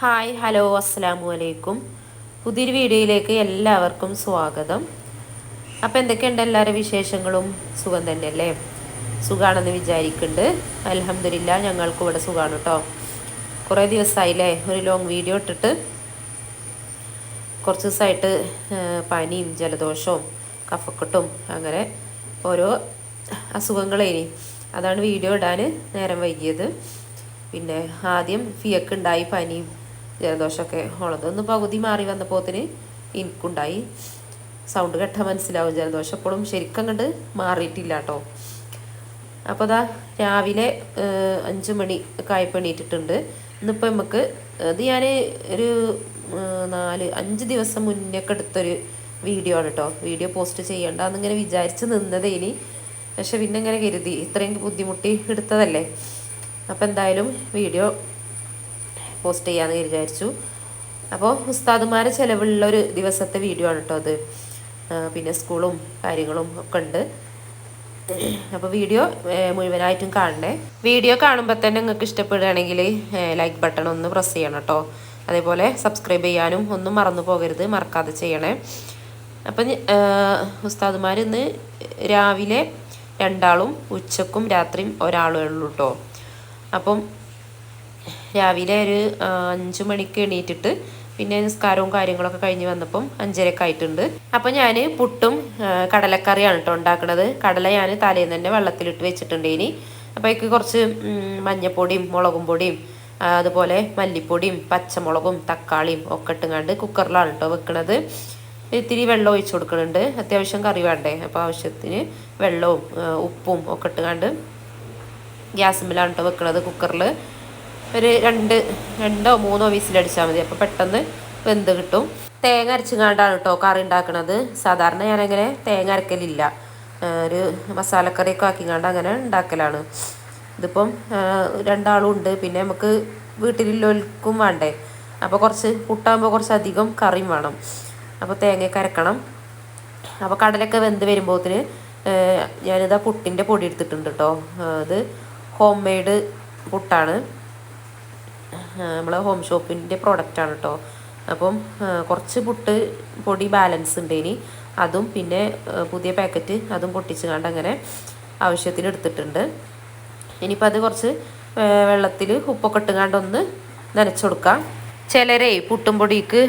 Hi hello അസ്സലാമു അലൈക്കും. പുതിയൊരു വീഡിയോയിലേക്ക് എല്ലാവർക്കും സ്വാഗതം. അപ്പോൾ എന്തൊക്കെയുണ്ട് എല്ലാവരുടെ വിശേഷങ്ങളും? സുഖം തന്നെയല്ലേ? സുഖമാണെന്ന് വിചാരിക്കുന്നുണ്ട്. അൽഹംദുലില്ലാ ഞങ്ങൾക്കും ഇവിടെ സുഖമാണ് കേട്ടോ. കുറേ ദിവസമായില്ലേ ഒരു ലോങ് വീഡിയോ ഇട്ടിട്ട്. കുറച്ച് ദിവസമായിട്ട് പനിയും ജലദോഷവും കഫക്കെട്ടും അങ്ങനെ ഓരോ അസുഖങ്ങളേനി. അതാണ് വീഡിയോ ഇടാൻ നേരം വൈകിയത്. പിന്നെ ആദ്യം ഫിയക്ക് ഉണ്ടായി പനിയും ജലദോഷമൊക്കെ. ഉള്ളതൊന്ന് പകുതി മാറി വന്നപ്പോത്തിന് എനിക്കുണ്ടായി. സൗണ്ട് കേട്ടാൽ മനസ്സിലാവും. ജലദോഷം എപ്പോഴും ശരിക്കും അങ്ങോട്ട് മാറിയിട്ടില്ല കേട്ടോ. അപ്പോൾ അതാ രാവിലെ 5 മണി ഒക്കെ ആയപ്പോൾ എണീറ്റിട്ടുണ്ട്. ഇന്നിപ്പോൾ നമുക്ക് ഇത് ഞാൻ ഒരു 4-5 ദിവസം മുന്നേക്കെ എടുത്തൊരു വീഡിയോ ആണ് കേട്ടോ. വീഡിയോ പോസ്റ്റ് ചെയ്യണ്ടെന്നിങ്ങനെ വിചാരിച്ച് നിന്നതേനി. പക്ഷെ പിന്നെ ഇങ്ങനെ കരുതി ഇത്രയും ബുദ്ധിമുട്ടി എടുത്തതല്ലേ, അപ്പോൾ എന്തായാലും വീഡിയോ പോസ്റ്റ് ചെയ്യാമെന്ന് വിചാരിച്ചു. അപ്പോൾ ഉസ്താദുമാരെ ചിലവുള്ളൊരു ദിവസത്തെ വീഡിയോ ആണ് കേട്ടോ അത്. പിന്നെ സ്കൂളും കാര്യങ്ങളും ഒക്കെ ഉണ്ട്. അപ്പോൾ വീഡിയോ മുഴുവനായിട്ടും കാണണേ. വീഡിയോ കാണുമ്പോൾ തന്നെ നിങ്ങൾക്ക് ഇഷ്ടപ്പെടുകയാണെങ്കിൽ ലൈക്ക് ബട്ടൺ ഒന്ന് പ്രസ് ചെയ്യണം കേട്ടോ. അതേപോലെ സബ്സ്ക്രൈബ് ചെയ്യാനും ഒന്നും മറന്നു പോകരുത്, മറക്കാതെ ചെയ്യണേ. അപ്പം ഉസ്താദുമാർ ഇന്ന് രാവിലെ 2 ആളും ഉച്ചക്കും രാത്രിയും ഒരാളേ ഉള്ളൂ കേട്ടോ. അപ്പം രാവിലെ ഒരു 5 മണിക്ക് എണീറ്റിട്ട് പിന്നെ നിസ്കാരവും കാര്യങ്ങളൊക്കെ കഴിഞ്ഞ് വന്നപ്പം 5:30 ആയിട്ടുണ്ട്. അപ്പം ഞാൻ പുട്ടും കടലക്കറിയാണ് കേട്ടോ ഉണ്ടാക്കുന്നത്. കടല ഞാൻ തലേന്ന് തന്നെ വെള്ളത്തിലിട്ട് വെച്ചിട്ടുണ്ട്. ഇനി അപ്പോൾ അതിക്ക് കുറച്ച് മഞ്ഞപ്പൊടിയും മുളകും പൊടിയും അതുപോലെ മല്ലിപ്പൊടിയും പച്ചമുളകും തക്കാളിയും ഒക്കെ ഇട്ടുങ്ങാണ്ട് കുക്കറിലാണ് കേട്ടോ വെക്കണത്. ഇത്തിരി വെള്ളം ഒഴിച്ചു കൊടുക്കുന്നുണ്ട്. അത്യാവശ്യം കറി വേണ്ടേ, അപ്പോൾ ആവശ്യത്തിന് വെള്ളവും ഉപ്പും ഒക്കെ ഇട്ടുങ്ങാണ്ട് ഗ്യാസുമ്മലാണ് കേട്ടോ വെക്കണത്. കുക്കറിൽ ഒരു 2-3 വിസിലടിച്ചാൽ മതി. അപ്പോൾ പെട്ടെന്ന് വെന്ത് കിട്ടും. തേങ്ങ അരച്ചുകൊണ്ടാണ് കേട്ടോ കറി ഉണ്ടാക്കുന്നത്. സാധാരണ ഞാനങ്ങനെ തേങ്ങ അരക്കലില്ല. ഒരു മസാലക്കറിയൊക്കെ ആക്കിങ്ങാണ്ട് അങ്ങനെ ഉണ്ടാക്കലാണ്. ഇതിപ്പം 2 ആളും ഉണ്ട്, പിന്നെ നമുക്ക് വീട്ടിലുള്ളവർക്കും വേണ്ടേ. അപ്പോൾ കുറച്ച് പുട്ടാകുമ്പോൾ കുറച്ചധികം കറിയും വേണം. അപ്പോൾ തേങ്ങയൊക്കെ അരക്കണം. അപ്പോൾ കടലൊക്കെ വെന്ത് വരുമ്പോഴത്തിന് ഞാനിതാ പുട്ടിൻ്റെ പൊടി എടുത്തിട്ടുണ്ട് കേട്ടോ. അത് ഹോം മെയ്ഡ് പുട്ടാണ്, നമ്മളെ ഹോം ഷോപ്പിൻ്റെ പ്രോഡക്റ്റാണ് കേട്ടോ. അപ്പം കുറച്ച് പുട്ട് പൊടി ബാലൻസ് ഉണ്ട്. ഇനി അതും പിന്നെ പുതിയ പാക്കറ്റ് അതും പൊട്ടിച്ച് കണ്ട് അങ്ങനെ ആവശ്യത്തിന് എടുത്തിട്ടുണ്ട്. ഇനിയിപ്പോൾ അത് കുറച്ച് വെള്ളത്തിൽ ഉപ്പൊക്കെ ഇട്ടുകൊണ്ടൊന്ന് നനച്ചു കൊടുക്കാം. ചിലരെ പുട്ടും പൊടിക്ക്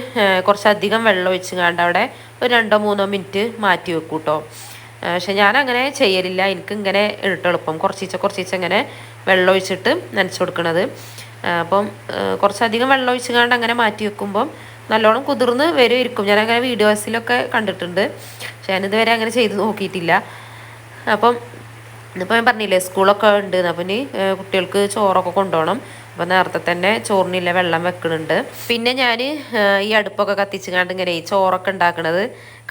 കുറച്ചധികം വെള്ളം ഒഴിച്ചുകൊണ്ട് അവിടെ ഒരു 2-3 മിനിറ്റ് മാറ്റി വെക്കും കേട്ടോ. പക്ഷെ ഞാനങ്ങനെ ചെയ്യലില്ല. എനിക്ക് ഇങ്ങനെ എളുപ്പം കുറച്ചിച്ച ഇങ്ങനെ വെള്ളം ഒഴിച്ചിട്ട് നനച്ചു കൊടുക്കണത്. അപ്പം കുറച്ചധികം വെള്ളം ഒഴിച്ചുകൊണ്ട് അങ്ങനെ മാറ്റി വെക്കുമ്പം നല്ലോണം കുതിർന്ന് വരുമായിരിക്കും. ഞാനങ്ങനെ വീഡിയോസിലൊക്കെ കണ്ടിട്ടുണ്ട്, പക്ഷെ ഞാനിതുവരെ അങ്ങനെ ചെയ്ത് നോക്കിയിട്ടില്ല. അപ്പം ഇന്നിപ്പോൾ ഞാൻ പറഞ്ഞില്ലേ സ്കൂളൊക്കെ ഉണ്ട്. അപ്പം ഇനി കുട്ടികൾക്ക് ചോറൊക്കെ കൊണ്ടുപോകണം. അപ്പം നേരത്തെ തന്നെ ചോറിനില്ല വെള്ളം വെക്കുന്നുണ്ട്. പിന്നെ ഞാൻ ഈ അടുപ്പൊക്കെ കത്തിച്ചുകൊണ്ട് ഇങ്ങനെ ഈ ചോറൊക്കെ ഉണ്ടാക്കണത്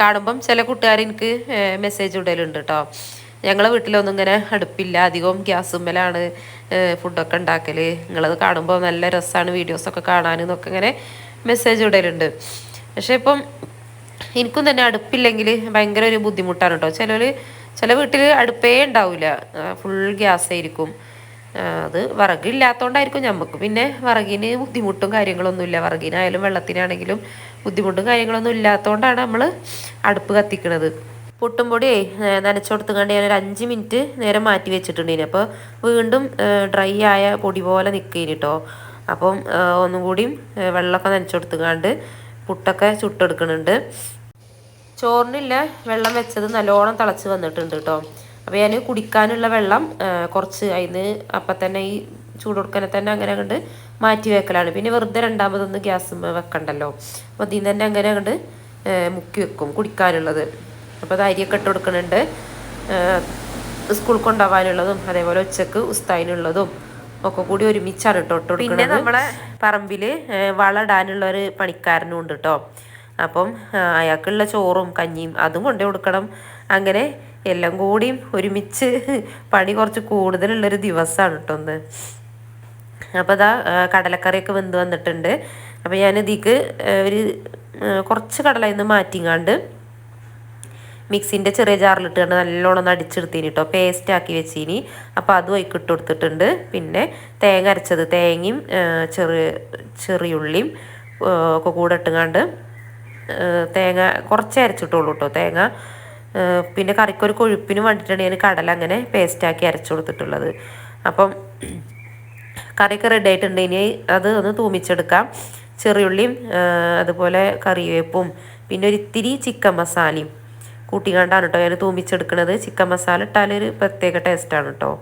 കാണുമ്പം ചില കൂട്ടുകാർ എനിക്ക് മെസ്സേജ് ഇടലുണ്ട് കേട്ടോ. ഞങ്ങളെ വീട്ടിലൊന്നും ഇങ്ങനെ അടുപ്പില്ല, അധികവും ഗ്യാസുമ്മലാണ് ഫുഡൊക്കെ ഉണ്ടാക്കൽ. നിങ്ങളത് കാണുമ്പോൾ നല്ല രസമാണ് വീഡിയോസൊക്കെ കാണാനെന്നൊക്കെ ഇങ്ങനെ മെസ്സേജ് ഇടലുണ്ട്. പക്ഷേ ഇപ്പം എനിക്കും തന്നെ അടുപ്പില്ലെങ്കിൽ ഭയങ്കര ഒരു ബുദ്ധിമുട്ടാണ് കേട്ടോ. ചില വീട്ടിൽ അടുപ്പേ ഉണ്ടാവില്ല, ഫുൾ ഗ്യാസ് ആയിരിക്കും. അത് വിറകില്ലാത്തതുകൊണ്ടായിരിക്കും. നമുക്ക് പിന്നെ വിറകിന് ബുദ്ധിമുട്ടും കാര്യങ്ങളൊന്നുമില്ല. വിറകിനായാലും വെള്ളത്തിനാണെങ്കിലും ബുദ്ധിമുട്ടും കാര്യങ്ങളൊന്നും ഇല്ലാത്തതുകൊണ്ടാണ് നമ്മൾ അടുപ്പ് കത്തിക്കുന്നത്. പുട്ടും പൊടി നനച്ചു കൊടുത്തുകൊണ്ട് ഞാനൊരു 5 മിനിറ്റ് നേരം മാറ്റി വെച്ചിട്ടുണ്ടേനി. അപ്പോൾ വീണ്ടും ഡ്രൈ ആയ പൊടി പോലെ നിൽക്കേനി കേട്ടോ. അപ്പം ഒന്നും കൂടിയും വെള്ളമൊക്കെ നനച്ചു കൊടുത്തുകൊണ്ട് പുട്ടൊക്കെ ചുട്ടെടുക്കുന്നുണ്ട്. ചോറിനില്ല വെള്ളം വെച്ചത് നല്ലോണം തിളച്ച് വന്നിട്ടുണ്ട് കേട്ടോ. അപ്പോൾ ഞാൻ കുടിക്കാനുള്ള വെള്ളം കുറച്ച് അതിന് അപ്പം തന്നെ ഈ ചൂട് കൊടുക്കാനെ തന്നെ അങ്ങനെ അങ്ങോട്ട് മാറ്റി വെക്കലാണ്. പിന്നെ വെറുതെ രണ്ടാമതൊന്ന് ഗ്യാസ് വെക്കണ്ടല്ലോ. അപ്പോൾ ഇതിൽ തന്നെ അങ്ങനെ അങ്ങോട്ട് മുക്കി വെക്കും കുടിക്കാനുള്ളത്. അപ്പോൾ അത് അരിയൊക്കെ ഇട്ട് കൊടുക്കുന്നുണ്ട്. സ്കൂൾ കൊണ്ടുപോകാനുള്ളതും അതേപോലെ ഉച്ചക്ക് ഉസ്താദിനുള്ളതും ഒക്കെ കൂടി ഒരുമിച്ചാണ് കേട്ടോ ഇട്ട് കൊടുക്കുന്നത്. പിന്നെ നമ്മളെ പറമ്പിൽ വളമിടാനുള്ളൊരു പണിക്കാരനും ഉണ്ട് കേട്ടോ. അപ്പം അയാൾക്കുള്ള ചോറും കഞ്ഞിയും അതും കൊണ്ടു കൊടുക്കണം. അങ്ങനെ എല്ലാം കൂടിയും ഒരുമിച്ച് പണി കുറച്ച് കൂടുതലുള്ളൊരു ദിവസമാണ് കേട്ടോ ഒന്ന്. അപ്പോൾ അതാ കടലക്കറിയൊക്കെ വെന്ത് വന്നിട്ടുണ്ട്. അപ്പോൾ ഞാൻ ഇതിക്ക് ഒരു കുറച്ച് കടല ഇന്ന് മാറ്റിങ്ങാണ്ട് മിക്സിൻ്റെ ചെറിയ ജാറിലിട്ട് നല്ലോണം ഒന്ന് അടിച്ചെടുത്തിന് കേട്ടോ, പേസ്റ്റ് ആക്കി വെച്ചിനി. അപ്പോൾ അതും അതിൽ ഇട്ട് കൊടുത്തിട്ടുണ്ട്. പിന്നെ തേങ്ങ അരച്ചത്, തേങ്ങയും ചെറിയുള്ളിയും ഒക്കെ കൂടെ ഇട്ടുങ്ങാണ്ട് തേങ്ങ കുറച്ച് അരച്ചിട്ടുള്ളൂ കേട്ടോ തേങ്ങ. പിന്നെ കറിക്കൊരു കൊഴുപ്പിന് വേണ്ടിയിട്ടാണ് ഞാൻ കടല അങ്ങനെ പേസ്റ്റാക്കി അരച്ചു കൊടുത്തിട്ടുള്ളത്. അപ്പം കറിയൊക്കെ റെഡി ആയിട്ടുണ്ട്. ഇനി അത് ഒന്ന് തൂമിച്ചെടുക്കാം. ചെറിയുള്ളിയും അതുപോലെ കറിവേപ്പും പിന്നെ ഒരു ഇത്തിരി ചിക്കൻ മസാലയും കൂട്ടിക്കാണ്ടാണ് കേട്ടോ ഞാൻ തൂമിച്ചെടുക്കുന്നത്. ചിക്കൻ മസാല ഇട്ടാലൊരു പ്രത്യേക ടേസ്റ്റാണ് കേട്ടോ.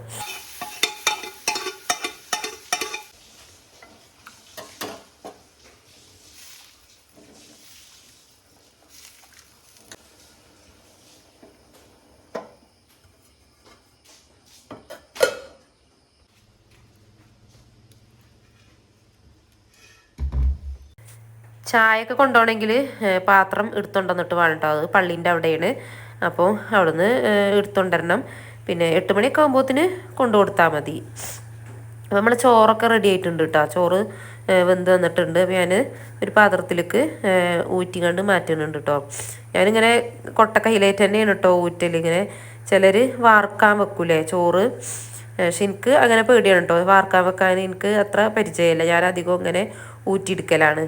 ചായയൊക്കെ കൊണ്ടുപോകണമെങ്കിൽ പാത്രം എടുത്തുകൊണ്ടുവന്നിട്ട് വേണം കേട്ടോ. അത് പള്ളീൻ്റെ അവിടെയാണ്. അപ്പോൾ അവിടുന്ന് എടുത്തുകൊണ്ടുവരണം. പിന്നെ 8 മണിയൊക്കെ ആകുമ്പോഴത്തിന് കൊണ്ടു കൊടുത്താൽ മതി. അപ്പോൾ നമ്മൾ ചോറൊക്കെ റെഡി ആയിട്ടുണ്ട് കേട്ടോ. ചോറ് വെന്ത് വന്നിട്ടുണ്ട്. അപ്പോൾ ഞാൻ ഒരു പാത്രത്തിലേക്ക് ഊറ്റിക്കണ്ട് മാറ്റുന്നുണ്ട് കേട്ടോ. ഞാനിങ്ങനെ കൊട്ടക്കൈയിലേറ്റ് തന്നെയാണ് കേട്ടോ ഊറ്റൽ. ഇങ്ങനെ ചിലർ വാർക്കാൻ വെക്കൂലേ ചോറ്, പക്ഷെ എനിക്ക് അങ്ങനെ പേടിയാണ് കേട്ടോ. വാർക്കാൻ വെക്കാൻ എനിക്ക് അത്ര പരിചയമില്ല. ഞാൻ അധികം ഇങ്ങനെ ഊറ്റിയെടുക്കലാണ്.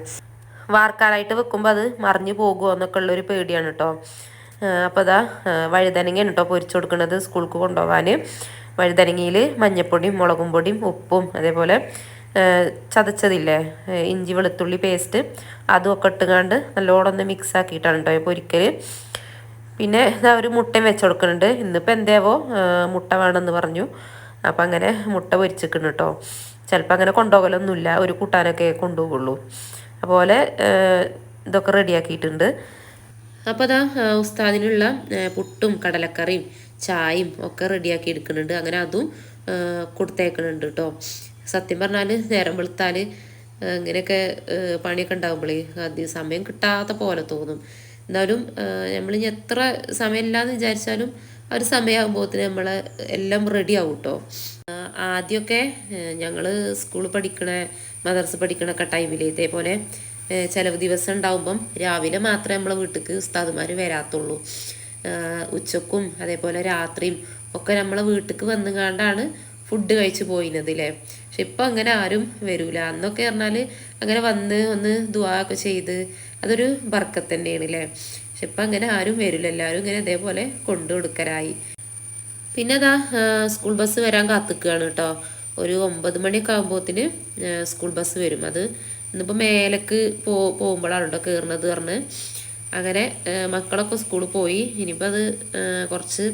വാർക്കാനായിട്ട് വെക്കുമ്പോൾ അത് മറിഞ്ഞു പോകുമോ എന്നൊക്കെ ഉള്ളൊരു പേടിയാണ് കേട്ടോ. അപ്പോൾ അതാ വഴുതനങ്ങയാണ് കേട്ടോ പൊരിച്ചു കൊടുക്കുന്നത് സ്കൂൾക്ക് കൊണ്ടുപോകാൻ. വഴുതനങ്ങയിൽ മഞ്ഞൾപ്പൊടിയും മുളകും പൊടിയും ഉപ്പും അതേപോലെ ചതച്ചതില്ലേ ഇഞ്ചി വെളുത്തുള്ളി പേസ്റ്റ് അതും ഒക്കെ ഇട്ടുകൊണ്ട് നല്ലോണം ഒന്ന് മിക്സ് ആക്കിയിട്ടാണ് കേട്ടോ പൊരിക്കൽ. പിന്നെ ഇതാ ഒരു മുട്ടയും വെച്ച് കൊടുക്കുന്നുണ്ട്. ഇന്നിപ്പോൾ എന്തേവോ മുട്ട വേണമെന്ന് പറഞ്ഞു. അപ്പം അങ്ങനെ മുട്ട പൊരിച്ചിട്ടുണ്ട് കേട്ടോ. ചിലപ്പോൾ അങ്ങനെ കൊണ്ടുപോകലൊന്നുമില്ല, ഒരു കൂട്ടാനൊക്കെ കൊണ്ടുപോകുള്ളൂ. അതുപോലെ ഇതൊക്കെ റെഡിയാക്കിയിട്ടുണ്ട്. അപ്പോൾ അതാ ഉസ്താദിനുള്ള പുട്ടും കടലക്കറിയും ചായയും ഒക്കെ റെഡിയാക്കി എടുക്കുന്നുണ്ട്. അങ്ങനെ അതും കൊടുത്തേക്കുന്നുണ്ട് കേട്ടോ. സത്യം പറഞ്ഞാൽ നേരം വെളുത്താൽ ഇങ്ങനെയൊക്കെ പണിയൊക്കെ ഉണ്ടാകുമ്പോഴേ അധികം സമയം കിട്ടാത്ത പോലെ തോന്നും. എന്നാലും നമ്മളിനി എത്ര സമയമില്ലാന്ന് വിചാരിച്ചാലും ആ ഒരു സമയമാകുമ്പോഴത്തേന് നമ്മളെ എല്ലാം റെഡി ആവും കേട്ടോ. ആദ്യമൊക്കെ ഞങ്ങൾ സ്കൂളിൽ പഠിക്കണ മദർസ് പഠിക്കണൊക്കെ ടൈമിൽ ഇതേപോലെ ചിലവ് ദിവസം ഉണ്ടാവുമ്പം രാവിലെ മാത്രമേ നമ്മളെ വീട്ടിലേക്ക് ഉസ്താദുമാർ വരാത്തുള്ളൂ. ഉച്ചക്കും അതേപോലെ രാത്രിയും ഒക്കെ നമ്മളെ വീട്ടിലേക്ക് വന്നുകൊണ്ടാണ് ഫുഡ് കഴിച്ച് പോയിരുന്നത് അല്ലേ. പക്ഷെ ഇപ്പം അങ്ങനെ ആരും വരൂല. അന്നൊക്കെ പറഞ്ഞാൽ അങ്ങനെ വന്ന് ഒന്ന് ദുആ ഒക്കെ ചെയ്ത് അതൊരു ബർക്കത്ത് തന്നെയാണ് അല്ലേ. പക്ഷെ ഇപ്പം അങ്ങനെ ആരും വരില്ല. എല്ലാവരും ഇങ്ങനെ ഇതേപോലെ കൊണ്ടു കൊടുക്കലായി. പിന്നെ അതാ സ്കൂൾ ബസ് വരാൻ കാത്തിക്കുകയാണ് കേട്ടോ. ഒരു 9 മണിയൊക്കെ ആകുമ്പോഴത്തിന് സ്കൂൾ ബസ് വരും. അത് ഇന്നിപ്പോൾ മേലേക്ക് പോകുമ്പോഴാണ് കേട്ടോ കയറുന്നത് പറഞ്ഞ്. അങ്ങനെ മക്കളൊക്കെ സ്കൂളിൽ പോയി. ഇനിയിപ്പോൾ അത് കുറച്ച്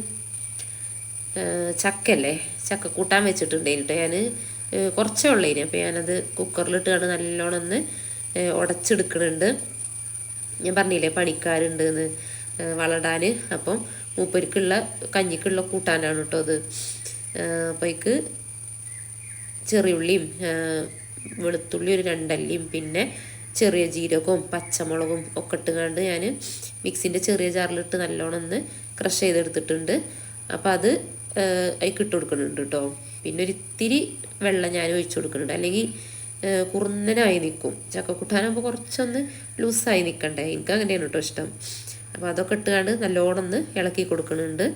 ചക്കല്ലേ, ചക്ക കൂട്ടാൻ വെച്ചിട്ടുണ്ടായിരുന്നു കേട്ടോ. ഞാൻ കുറച്ചേ ഉള്ളേന്. അപ്പോൾ ഞാനത് കുക്കറിലിട്ടാണ് നല്ലോണം ഒന്ന് ഉടച്ചെടുക്കുന്നുണ്ട്. ഞാൻ പറഞ്ഞില്ലേ പണിക്കാരുണ്ട് എന്ന് വളടാൻ. അപ്പം മൂപ്പരിക്കുള്ള കഞ്ഞിക്കുള്ള കൂട്ടാനാണ് കേട്ടോ അത്. അപ്പോഴേക്ക് ചെറിയുള്ളിയും വെളുത്തുള്ളി ഒരു 2 അല്ലിയും പിന്നെ ചെറിയ ജീരകവും പച്ചമുളകും ഒക്കെ ഇട്ടുകൊണ്ട് ഞാൻ മിക്സിൻ്റെ ചെറിയ ജാറിലിട്ട് നല്ലോണം ഒന്ന് ക്രഷ് ചെയ്തെടുത്തിട്ടുണ്ട്. അപ്പോൾ അത് അതിൽ ഇട്ട് കൊടുക്കുന്നുണ്ട് കേട്ടോ. പിന്നെ ഒരു ഇത്തിരി വെള്ളം ഞാൻ ഒഴിച്ചു കൊടുക്കുന്നുണ്ട്, അല്ലെങ്കിൽ കുറുന്നനായി നിൽക്കും. ചക്കക്കൂട്ടാനാകുമ്പോൾ കുറച്ചൊന്ന് ലൂസായി നിൽക്കണ്ടേ, എനിക്ക് അങ്ങനെയാണ് കേട്ടോ ഇഷ്ടം. അപ്പോൾ അതൊക്കെ ഇട്ടുകൊണ്ട് നല്ലോണം ഒന്ന് ഇളക്കി കൊടുക്കുന്നുണ്ട്.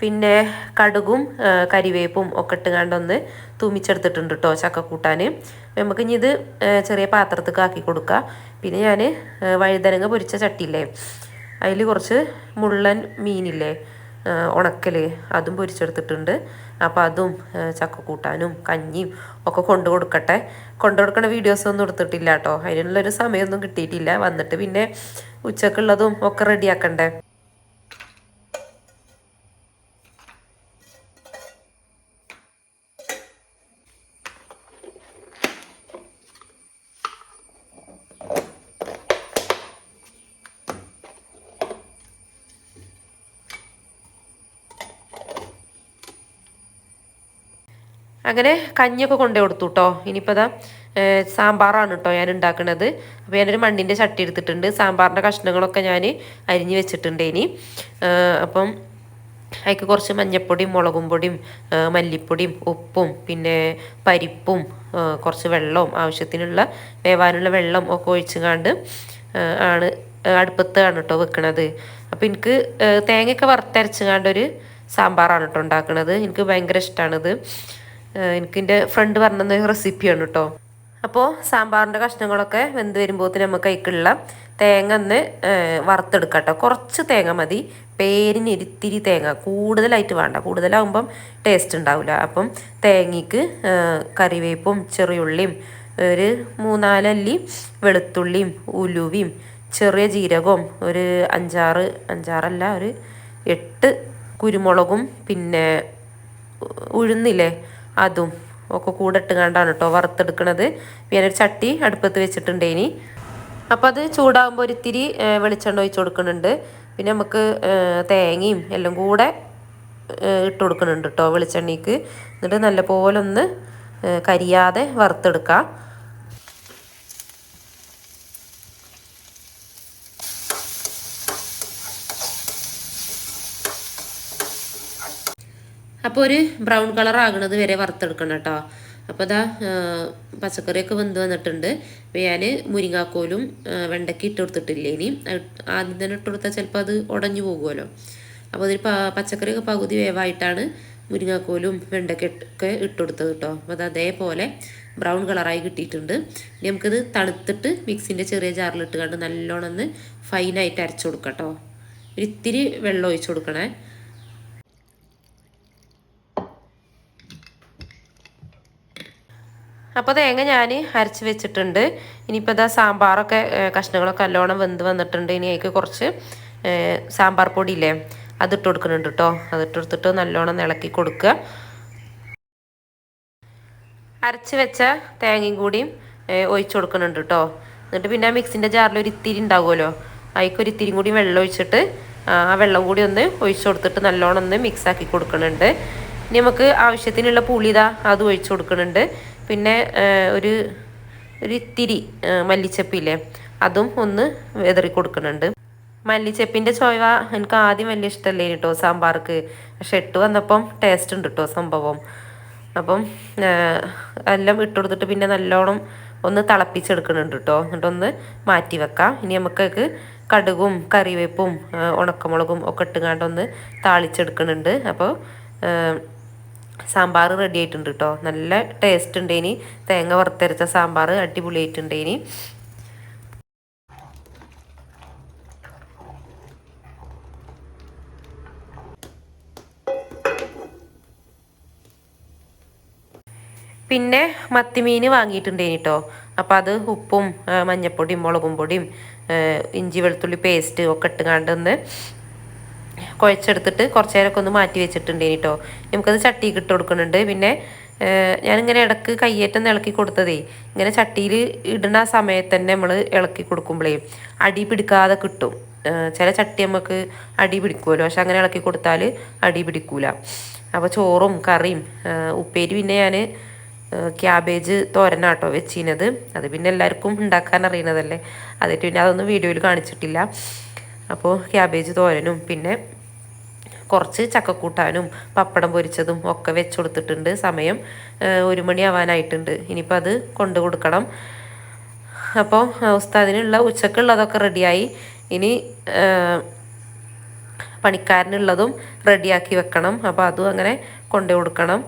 പിന്നെ കടുകും കരിവേപ്പും ഒക്കെ ഇട്ടുകൊണ്ടൊന്ന് തൂമിച്ചെടുത്തിട്ടുണ്ട് കേട്ടോ ചക്കക്കൂട്ടാൻ. നമുക്ക് ഇനി ഇത് ചെറിയ പാത്രത്തേക്ക് ആക്കി കൊടുക്കുക. പിന്നെ ഞാൻ വഴുതനങ്ങ പൊരിച്ച ചട്ടിയില്ലേ അതിൽ കുറച്ച് മുള്ളൻ മീനില്ലേ ഉണക്കൽ അതും പൊരിച്ചെടുത്തിട്ടുണ്ട്. അപ്പോൾ അതും ചക്കക്കൂട്ടാനും കഞ്ഞിയും ഒക്കെ കൊണ്ടു കൊടുക്കണ വീഡിയോസൊന്നും എടുത്തിട്ടില്ല കേട്ടോ. അതിനുള്ളൊരു സമയമൊന്നും കിട്ടിയിട്ടില്ല. വന്നിട്ട് പിന്നെ ഉച്ചക്കുള്ളതും ഒക്കെ റെഡിയാക്കണ്ടേ. അങ്ങനെ കഞ്ഞിയൊക്കെ കൊണ്ടു കൊടുത്തു കേട്ടോ. ഇനിയിപ്പോൾ അതാ സാമ്പാറാണ് കേട്ടോ ഞാൻ ഉണ്ടാക്കുന്നത്. അപ്പോൾ ഞാനൊരു മണ്ണിൻ്റെ ചട്ടി എടുത്തിട്ടുണ്ട്. സാമ്പാറിൻ്റെ കഷ്ണങ്ങളൊക്കെ ഞാൻ അരിഞ്ഞ് വെച്ചിട്ടുണ്ട്. ഇനി അപ്പം അതിക്ക് കുറച്ച് മഞ്ഞൾപ്പൊടിയും മുളകും പൊടിയും മല്ലിപ്പൊടിയും ഉപ്പും പിന്നെ പരിപ്പും കുറച്ച് വെള്ളവും ആവശ്യത്തിനുള്ള വേവാനുള്ള വെള്ളം ഒക്കെ ഒഴിച്ചുകൊണ്ട് ആണ് അടുപ്പത്താണ് കേട്ടോ വെക്കണത്. അപ്പോൾ എനിക്ക് തേങ്ങയൊക്കെ വറുത്തരച്ചുകൊണ്ടൊരു സാമ്പാറാണ് കേട്ടോ ഉണ്ടാക്കുന്നത്. എനിക്ക് ഭയങ്കര ഇഷ്ടമാണിത്. എനിക്ക് എൻ്റെ ഫ്രണ്ട് പറഞ്ഞ റെസിപ്പിയാണ് കേട്ടോ. അപ്പോൾ സാമ്പാറിൻ്റെ കഷ്ണങ്ങളൊക്കെ വെന്ത് വരുമ്പോഴത്തേന് നമുക്ക് അതിലേക്കുള്ള തേങ്ങ ഒന്ന് വറുത്തെടുക്കാം കേട്ടോ. കുറച്ച് തേങ്ങ മതി, പേരിന് ഇത്തിരി തേങ്ങ, കൂടുതലായിട്ട് വേണ്ട, കൂടുതലാകുമ്പം ടേസ്റ്റ് ഉണ്ടാവില്ല. അപ്പം തേങ്ങയ്ക്ക് കറിവേപ്പും ചെറിയുള്ളിയും ഒരു 3-4 അല്ലി വെളുത്തുള്ളിയും ഉലുവയും ചെറിയ ജീരകവും ഒരു 5-6 ഒരു 8 കുരുമുളകും പിന്നെ ഉഴുന്നില്ലേ അതും ഒക്കെ കൂടെ ഇട്ട് കണ്ടാണ് കേട്ടോ വറുത്തെടുക്കണത്. ഞാനൊരു ചട്ടി അടുപ്പത്ത് വെച്ചിട്ടുണ്ട്. ഇനി അപ്പോൾ അത് ചൂടാകുമ്പോൾ ഒരിത്തിരി വെളിച്ചെണ്ണ ഒഴിച്ച് കൊടുക്കുന്നുണ്ട്. പിന്നെ നമുക്ക് തേങ്ങയും എല്ലാം കൂടെ ഇട്ട് കൊടുക്കുന്നുണ്ട് കേട്ടോ വെളിച്ചെണ്ണയ്ക്ക്. എന്നിട്ട് നല്ലപോലെ ഒന്ന് കരിയാതെ വറുത്തെടുക്കാം. അപ്പോൾ ഒരു ബ്രൗൺ കളർ ആകുന്നത് വരെ വറുത്തെടുക്കണം കേട്ടോ. അപ്പോൾ അതാ പച്ചക്കറിയൊക്കെ വെന്ത് വന്നിട്ടുണ്ട്. അപ്പോൾ ഞാൻ മുരിങ്ങാക്കോലും വെണ്ടയ്ക്ക് ഇട്ട് കൊടുത്തിട്ടില്ലേ. ഇനി ആദ്യം തന്നെ ഇട്ട് കൊടുത്താൽ ചിലപ്പോൾ അത് ഉടഞ്ഞു പോകുമല്ലോ. അപ്പോൾ അതിൽ പച്ചക്കറിയൊക്കെ പകുതി വേവായിട്ടാണ് മുരിങ്ങാക്കോലും വെണ്ടയ്ക്കൊക്കെ ഇട്ട് കൊടുത്തത് കേട്ടോ. അപ്പോൾ അത് അതേപോലെ ബ്രൗൺ കളറായി കിട്ടിയിട്ടുണ്ട്. ഇനി നമുക്കിത് തണുത്തിട്ട് മിക്സിൻ്റെ ചെറിയ ജാറിലിട്ട് കണ്ട് നല്ലോണം ഒന്ന് ഫൈനായിട്ട് അരച്ചു കൊടുക്കാം കേട്ടോ. ഒരിത്തിരി വെള്ളം ഒഴിച്ചു കൊടുക്കണേ. അപ്പോൾ തേങ്ങ ഞാൻ അരച്ച് വെച്ചിട്ടുണ്ട്. ഇനിയിപ്പോൾ ഇതാ സാമ്പാറൊക്കെ കഷ്ണങ്ങളൊക്കെ നല്ലോണം വെന്ത് വന്നിട്ടുണ്ട്. ഇനി അതിലേക്ക് കുറച്ച് സാമ്പാർ പൊടിയില്ലേ അതിട്ട് കൊടുക്കുന്നുണ്ട് കേട്ടോ. അതിട്ട് കൊടുത്തിട്ട് നല്ലോണം ഇളക്കി കൊടുക്കുക. അരച്ച് വെച്ച തേങ്ങയും കൂടിയും ഒഴിച്ചു കൊടുക്കുന്നുണ്ട് കേട്ടോ. എന്നിട്ട് പിന്നെ മിക്സിൻ്റെ ജാറിൽ ഒരു ഇത്തിരി ഉണ്ടാകുമല്ലോ, അതിക്കൊരു ഇത്തിരി കൂടി വെള്ളം ഒഴിച്ചിട്ട് ആ വെള്ളം കൂടി ഒന്ന് ഒഴിച്ചു കൊടുത്തിട്ട് നല്ലോണം ഒന്ന് മിക്സാക്കി കൊടുക്കുന്നുണ്ട്. ഇനി നമുക്ക് ആവശ്യത്തിനുള്ള പുളിത അത് ഒഴിച്ചു കൊടുക്കുന്നുണ്ട്. പിന്നെ ഒരു ഇത്തിരി മല്ലിച്ചപ്പില്ലേ അതും ഒന്ന് വെതറി കൊടുക്കുന്നുണ്ട്. മല്ലിച്ചപ്പിൻ്റെ ചോയ എനിക്ക് ആദ്യം വലിയ ഇഷ്ടമല്ലേ കേട്ടോ സാമ്പാർക്ക്. പക്ഷെ ഇട്ട് വന്നപ്പം ടേസ്റ്റ് ഉണ്ട് കേട്ടോ സംഭവം. അപ്പം എല്ലാം ഇട്ട് കൊടുത്തിട്ട് പിന്നെ നല്ലോണം ഒന്ന് തിളപ്പിച്ചെടുക്കുന്നുണ്ട് കേട്ടോ. എന്നിട്ടൊന്ന് മാറ്റി വെക്കാം. ഇനി നമുക്ക് കടുകും കറിവേപ്പും ഉണക്കമുളകും ഒക്കെ ഇട്ടുകൊണ്ടൊന്ന് താളിച്ചെടുക്കുന്നുണ്ട്. അപ്പോൾ സാമ്പാർ റെഡി ആയിട്ടുണ്ട് കേട്ടോ. നല്ല ടേസ്റ്റ് ഉണ്ട്. ഇനി തേങ്ങ വറുത്തരച്ച സാമ്പാർ അടിപൊളിയായിട്ടുണ്ട്. ഇനി പിന്നെ മത്തിമീൻ വാങ്ങിയിട്ടുണ്ടേനി കേട്ടോ. അപ്പം അത് ഉപ്പും മഞ്ഞപ്പൊടിയും മുളകും പൊടിയും ഇഞ്ചി വെളുത്തുള്ളി പേസ്റ്റ് ഒക്കെ ഇട്ടുകൊണ്ട് ഒന്ന് കുഴച്ചെടുത്തിട്ട് കുറച്ച് നേരമൊക്കെ ഒന്ന് മാറ്റി വെച്ചിട്ടുണ്ടേനി കേട്ടോ. നമുക്കത് ചട്ടിക്ക് ഇട്ട് കൊടുക്കുന്നുണ്ട്. പിന്നെ ഞാനിങ്ങനെ ഇടക്ക് കയ്യേറ്റം ഇളക്കി കൊടുത്തതേ ഇങ്ങനെ ചട്ടിയിൽ ഇടുന്ന സമയത്ത് തന്നെ നമ്മൾ ഇളക്കി കൊടുക്കുമ്പോഴേ അടി പിടിക്കാതെ കിട്ടും. ചില ചട്ടി നമുക്ക് അടി പിടിക്കുമല്ലോ, പക്ഷെ അങ്ങനെ ഇളക്കി കൊടുത്താൽ അടി പിടിക്കൂല. അപ്പോൾ ചോറും കറിയും ഉപ്പേരി പിന്നെ ഞാൻ ക്യാബേജ് തോരനാട്ടോ വെച്ചിരുന്നത്. അത് പിന്നെ എല്ലാവർക്കും ഉണ്ടാക്കാൻ അറിയണതല്ലേ, അതിട്ട് പിന്നെ അതൊന്നും വീഡിയോയിൽ കാണിച്ചിട്ടില്ല. അപ്പോൾ ക്യാബേജ് തോരനും പിന്നെ കുറച്ച് ചക്കക്കൂട്ടാനും പപ്പടം പൊരിച്ചതും ഒക്കെ വെച്ച് കൊടുത്തിട്ടുണ്ട്. സമയം 1 മണി ആവാനായിട്ടുണ്ട്. ഇനിയിപ്പോൾ അത് കൊണ്ടു കൊടുക്കണം. അപ്പോൾ ഉസ്താദിനുള്ള ഉച്ചക്കുള്ളതൊക്കെ റെഡിയായി. ഇനി പണിക്കാരനുള്ളതും റെഡിയാക്കി വെക്കണം. അപ്പോൾ അതും അങ്ങനെ കൊണ്ടു കൊടുക്കണം.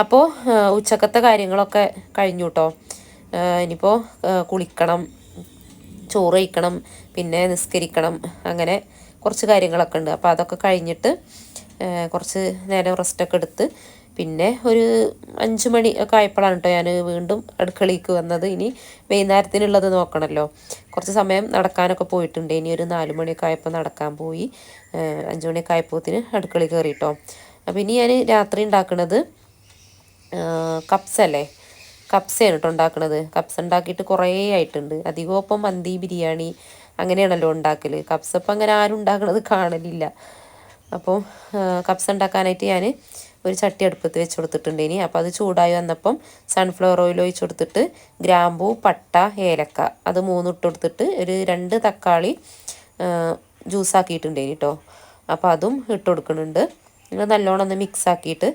അപ്പോൾ ഉച്ചക്കത്തെ കാര്യങ്ങളൊക്കെ കഴിഞ്ഞു കേട്ടോ. ഇനിയിപ്പോൾ കുളിക്കണം, ചോറ് കഴിക്കണം, പിന്നെ നിസ്കരിക്കണം, അങ്ങനെ കുറച്ച് കാര്യങ്ങളൊക്കെ ഉണ്ട്. അപ്പോൾ അതൊക്കെ കഴിഞ്ഞിട്ട് കുറച്ച് നേരം റെസ്റ്റൊക്കെ എടുത്ത് പിന്നെ ഒരു 5 മണി ഒക്കെ ആയപ്പോഴാണ് കേട്ടോ ഞാൻ വീണ്ടും അടുക്കളയ്ക്ക് വന്നത്. ഇനി വൈകുന്നേരത്തിനുള്ളത് നോക്കണമല്ലോ. കുറച്ച് സമയം നടക്കാനൊക്കെ പോയിട്ടുണ്ട്. ഇനി ഒരു 4 മണിയൊക്കെ ആയപ്പോൾ നടക്കാൻ പോയി. 5 മണിയൊക്കെ ആയപ്പോഴത്തിന് അടുക്കളയിൽ കയറി കേട്ടോ. അപ്പോൾ ഇനി ഞാൻ രാത്രി ഉണ്ടാക്കുന്നത് കപ്സല്ലേ, കപ്സയാണ് കേട്ടോ ഉണ്ടാക്കുന്നത്. കപ്സ ഉണ്ടാക്കിയിട്ട് കുറേ ആയിട്ടുണ്ട്. അധികം ഇപ്പം മന്തി ബിരിയാണി അങ്ങനെയാണല്ലോ ഉണ്ടാക്കൽ. കപ്സപ്പം അങ്ങനെ ആരും ഉണ്ടാക്കുന്നത് കാണലില്ല. അപ്പോൾ കപ്സ ഉണ്ടാക്കാനായിട്ട് ഞാൻ ഒരു ചട്ടി അടുപ്പത്ത് വെച്ച് കൊടുത്തിട്ടുണ്ട്. ഇനി അപ്പോൾ അത് ചൂടായി വന്നപ്പം സൺഫ്ലവർ ഓയിൽ ഒഴിച്ച് കൊടുത്തിട്ട് ഗ്രാമ്പൂ, പട്ട, ഏലക്ക അത് 3 ഇട്ട് കൊടുത്തിട്ട് ഒരു 2 തക്കാളി ജ്യൂസാക്കിയിട്ടുണ്ടേനി കേട്ടോ. അപ്പോൾ അതും ഇട്ട് കൊടുക്കുന്നുണ്ട്. ഇത് നല്ലോണം ഒന്ന് മിക്സ് ആക്കിയിട്ട്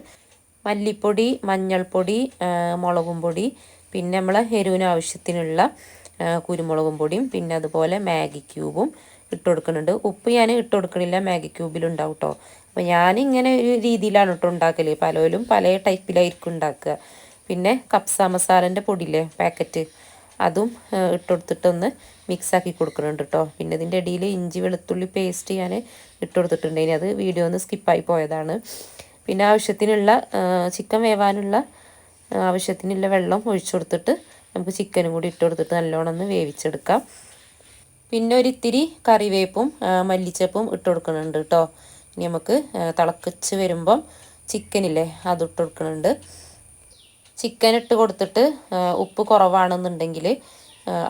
മല്ലിപ്പൊടി, മഞ്ഞൾപ്പൊടി, മുളകും പൊടി, പിന്നെ നമ്മൾ എരിവിന് ആവശ്യത്തിനുള്ള കുരുമുളകും പൊടിയും, പിന്നെ അതുപോലെ മാഗി ക്യൂബും ഇട്ട് കൊടുക്കുന്നുണ്ട്. ഉപ്പ് ഞാൻ ഇട്ട് കൊടുക്കണില്ല, മാഗി ക്യൂബിലുണ്ടാവും കേട്ടോ. അപ്പോൾ ഞാനിങ്ങനെ ഒരു രീതിയിലാണ് കേട്ടോ ഉണ്ടാക്കൽ. പലരും പല ടൈപ്പിലായിരിക്കും ഉണ്ടാക്കുക. പിന്നെ കപ്സ മസാലൻ്റെ പൊടിയില്ലേ പാക്കറ്റ്, അതും ഇട്ട് കൊടുത്തിട്ടൊന്ന് മിക്സാക്കി കൊടുക്കുന്നുണ്ട് കേട്ടോ. പിന്നെ ഇതിൻ്റെ ഇടയിൽ ഇഞ്ചി വെളുത്തുള്ളി പേസ്റ്റ് ഞാൻ ഇട്ട് കൊടുത്തിട്ടുണ്ടെങ്കിൽ അത് വീഡിയോ ഒന്ന് സ്കിപ്പായി പോയതാണ്. പിന്നെ ആവശ്യത്തിനുള്ള ചിക്കൻ വേവാനുള്ള ആവശ്യത്തിനുള്ള വെള്ളം ഒഴിച്ചു കൊടുത്തിട്ട് നമുക്ക് ചിക്കനും കൂടി ഇട്ട് കൊടുത്തിട്ട് നല്ലോണം ഒന്ന് വേവിച്ചെടുക്കാം. പിന്നെ ഒരിത്തിരി കറിവേപ്പും മല്ലിച്ചപ്പും ഇട്ട് കൊടുക്കുന്നുണ്ട് കേട്ടോ. ഇനി നമുക്ക് തിളക്കിച്ച് വരുമ്പം ചിക്കനില്ലേ അത് ഇട്ട് കൊടുക്കുന്നുണ്ട്. ചിക്കൻ ഇട്ട് കൊടുത്തിട്ട് ഉപ്പ് കുറവാണെന്നുണ്ടെങ്കിൽ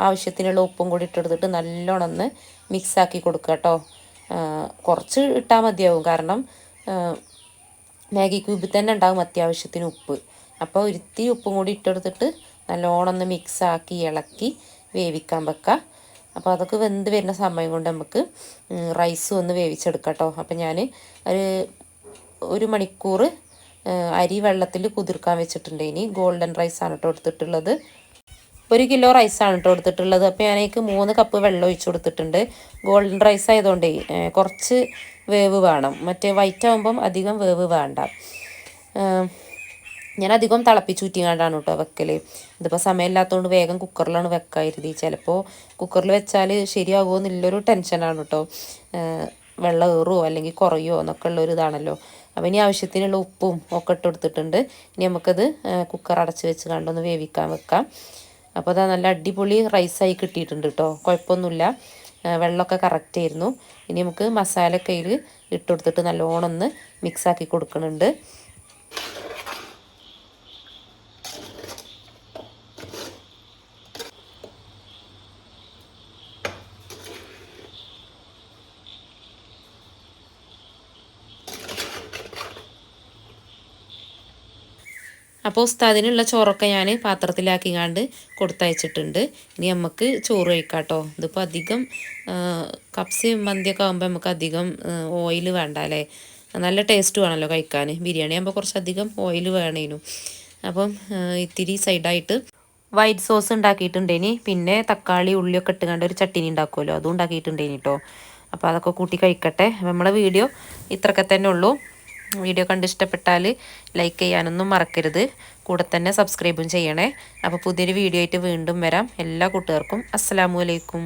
ആവശ്യത്തിനുള്ള ഉപ്പും കൂടി ഇട്ട് കൊടുത്തിട്ട് നല്ലോണം ഒന്ന് മിക്സാക്കി കൊടുക്കുക കേട്ടോ. കുറച്ച് ഇട്ടാൽ മതിയാവും, കാരണം മാഗി ക്യൂബിൽ തന്നെ ഉണ്ടാകും അത്യാവശ്യത്തിന് ഉപ്പ്. അപ്പോൾ ഒരിത്തിരി ഉപ്പും കൂടി ഇട്ടെടുത്തിട്ട് നല്ലോണം ഒന്ന് മിക്സാക്കി ഇളക്കി വേവിക്കാൻ വെക്കാം. അപ്പോൾ അതൊക്കെ വെന്ത് വരുന്ന സമയം കൊണ്ട് നമുക്ക് റൈസ് ഒന്ന് വേവിച്ചെടുക്കാം കേട്ടോ. അപ്പോൾ ഞാൻ ഒരു മണിക്കൂർ അരി വെള്ളത്തിൽ കുതിർക്കാൻ വെച്ചിട്ടുണ്ട്. ഇനി ഗോൾഡൻ റൈസാണ് കേട്ടോ എടുത്തിട്ടുള്ളത്. 1 കിലോ റൈസാണ് കേട്ടോ എടുത്തിട്ടുള്ളത്. അപ്പോൾ ഞാനേക്ക് 3 കപ്പ് വെള്ളം ഒഴിച്ച് കൊടുത്തിട്ടുണ്ട്. ഗോൾഡൻ റൈസ് ആയതുകൊണ്ടേ കുറച്ച് വേവ് വേണം, മറ്റേ വൈറ്റ് ആകുമ്പം അധികം വേവ് വേണ്ട. ഞാൻ അധികം തിളപ്പിച്ചൂറ്റിങ്ങാണ്ടാണ് കേട്ടോ വെക്കൽ. ഇതിപ്പോൾ സമയമില്ലാത്തതുകൊണ്ട് വേഗം കുക്കറിലാണ് വെക്കാതിരുതി. ചിലപ്പോൾ കുക്കറിൽ വെച്ചാൽ ശരിയാകുമോ എന്നുള്ളൊരു ടെൻഷനാണ് കേട്ടോ. വെള്ളം ഏറുമോ അല്ലെങ്കിൽ കുറയുമോ എന്നൊക്കെ ഉള്ളൊരു ഇതാണല്ലോ. അപ്പോൾ ഇനി ആവശ്യത്തിനുള്ള ഉപ്പും ഒക്കെ ഇട്ട് കൊടുത്തിട്ടുണ്ട്. ഇനി നമുക്കത് കുക്കർ അടച്ച് വെച്ച് കണ്ടൊന്ന് വേവിക്കാൻ വെക്കാം. അപ്പോൾ അതാ നല്ല അടിപൊളി റൈസായി കിട്ടിയിട്ടുണ്ട് കേട്ടോ, കുഴപ്പമൊന്നുമില്ല. വെള്ളമൊക്കെ കറക്റ്റ് ആയിരുന്നു. ഇനി നമുക്ക് മസാലക്കയിൽ ഇട്ട് കൊടുത്തിട്ട് നല്ലോണം ഒന്ന് മിക്സാക്കി കൊടുക്കുന്നുണ്ട്. അപ്പോൾ ഉസ്താദിനുള്ള ചോറൊക്കെ ഞാൻ പാത്രത്തിലാക്കിങ്ങാണ്ട് കൊടുത്തയച്ചിട്ടുണ്ട്. ഇനി നമുക്ക് ചോറ് കഴിക്കാം കേട്ടോ. ഇതിപ്പോൾ അധികം കപ്സയും മന്തിയൊക്കെ ആകുമ്പോൾ നമുക്ക് അധികം ഓയിൽ വേണ്ട അല്ലേ. നല്ല ടേസ്റ്റ് വേണമല്ലോ കഴിക്കാൻ. ബിരിയാണി ആകുമ്പോൾ കുറച്ചധികം ഓയിൽ വേണേനു. അപ്പം ഇത്തിരി സൈഡായിട്ട് വൈറ്റ് സോസ് ഉണ്ടാക്കിയിട്ടുണ്ടേനി. പിന്നെ തക്കാളി ഉള്ളിയൊക്കെ ഇട്ടുകൊണ്ട് ഒരു ചട്ടിനി ഉണ്ടാക്കുമല്ലോ, അതും ഉണ്ടാക്കിയിട്ടുണ്ടേനി കേട്ടോ. അപ്പോൾ അതൊക്കെ കൂട്ടി കഴിക്കട്ടെ. അപ്പോൾ നമ്മളെ വീഡിയോ ഇത്രയൊക്കെ തന്നെ ഉള്ളൂ. വീഡിയോ കണ്ട് ഇഷ്ടപ്പെട്ടാൽ ലൈക്ക് ചെയ്യാനൊന്നും മറക്കരുത്. കൂടെ തന്നെ സബ്സ്ക്രൈബും ചെയ്യണേ. അപ്പോൾ പുതിയൊരു വീഡിയോ ആയിട്ട് വീണ്ടും വരാം. എല്ലാ കൂട്ടുകാർക്കും അസ്സലാമു അലൈക്കും.